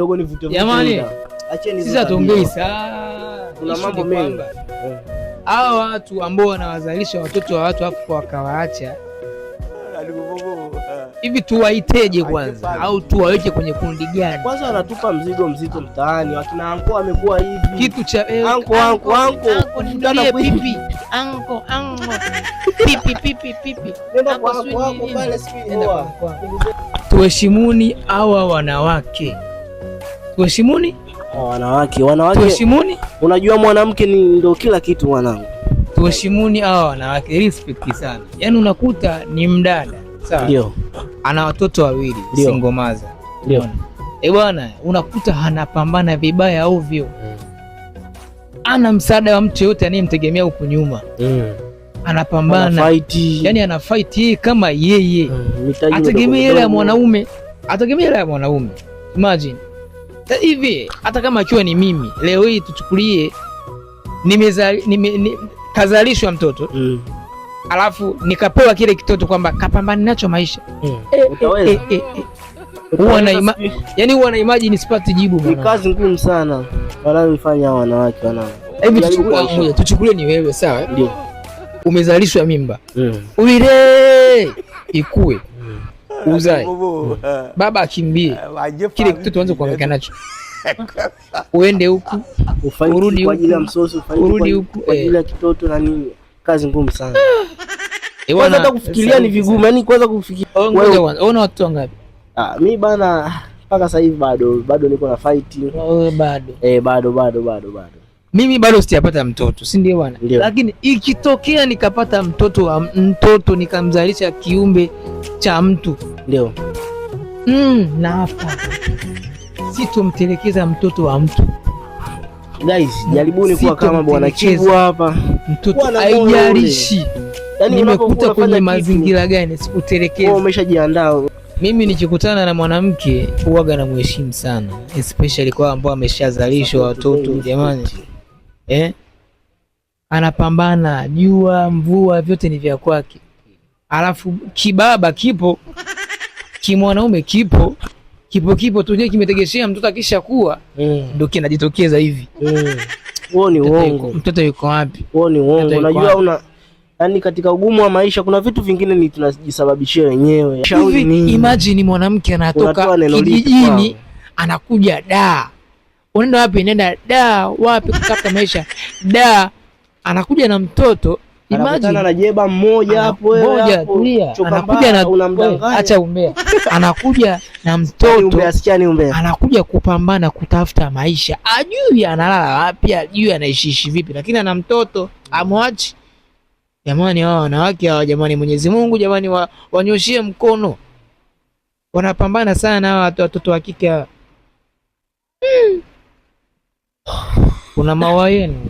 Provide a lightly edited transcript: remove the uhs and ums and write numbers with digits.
Dogo ni vitu jamani, acheni sisi tuongei sana. Kuna mambo mengi. Hao watu ambao wanawazalisha watoto wa watu hapo wakawaacha hivi, tuwaiteje kwanza, au tuwaweke kwenye kundi gani? Kwanza wanatupa mzigo mzito mtaani, wakina anko amekuwa hivi kitu cha anko ndio pipi anko pipi nenda kwa anko pale sikia. Tuheshimuni hawa wanawake, tuheshimuni wanawake, tuheshimuni. Unajua mwanamke ni ndio kila kitu mwanangu. Tuheshimuni hawa wanawake, respect sana. Yaani unakuta ni mdada, sawa? Ndio. Ana watoto wawili, single mother. Ndio. Bwana, unakuta anapambana vibaya ovyo. Ana msaada wa mtu yote anayemtegemea huko nyuma. Anapambana. Yaani ana fight yeye kama yeye. Ategemea ile ya mwanaume. Ategemea ile ya mwanaume. Imagine. Hivi hata kama akiwa ni mimi, leo hii tuchukulie kazalishwa mtoto. Alafu nikapewa kile kitoto kwamba kapambana nacho maisha. Huwa na imagine sipati jibu. Ni kazi ngumu sana wanayofanya wanawake wanao. Hivi tuchukulie ni wewe, sawa? Ndio. Umezalishwa mimba. Uile ikue. Uzae. Baba akimbie. Kile kitoto anze kuhangaika nacho. Uende huku, urudi kwa ajili ya msosi, urudi huku kwa ajili ya kitoto na nini. Kazi ngumu sana. Kwanza hata kufikiria ni vigumu, yani kwanza kufikiria. Wewe una watoto wangapi? Mimi bana mpaka sasa hivi bado niko na fight. Bado. Mimi bado sijapata mtoto, si ndio bwana? Lakini ikitokea nikapata mtoto nikamzalisha kiumbe cha mtu, ndio. Na hapa sitomtelekeza mtoto wa mtu. Guys, jaribuni kuwa kama bwana Kibu hapa. Mtoto haijalishi nimekuta kwenye mazingira gani, sikutelekeza. Wewe umeshajiandaa. Mimi nikikutana na mwanamke huaga na mheshimu sana, especially kwa ambao ameshazalishwa watoto jamani. Anapambana, jua mvua vyote ni vya kwake. Alafu kibaba kipo, kimwanaume kipo tuje kimetegeshea mtoto akisha kuwa ndio kinajitokeza hivi. Huo ni uongo. Mtoto yuko wapi? Huo ni uongo. Unajua yani katika ugumu wa maisha kuna vitu vingine ni tunajisababishia wenyewe. Imagine mwanamke anatoka kijijini anakuja da. Unaenda wapi? Nenda da wapi kutafuta maisha? Da anakuja na mtoto. Imagine anajeba mmoja hapo tulia. Anakuja na unamdanganya. Acha umbea. Anakuja na mtoto. Anakuja kupambana kutafuta maisha. Ajui analala wapi, ajui anaishiishi vipi, lakini ana mtoto. Amwachi. Jamani, hao wanawake hao jamani, Mwenyezi Mungu jamani wanyoshie mkono. Wanapambana sana hao watoto wa kike. Kuna mawa yenu.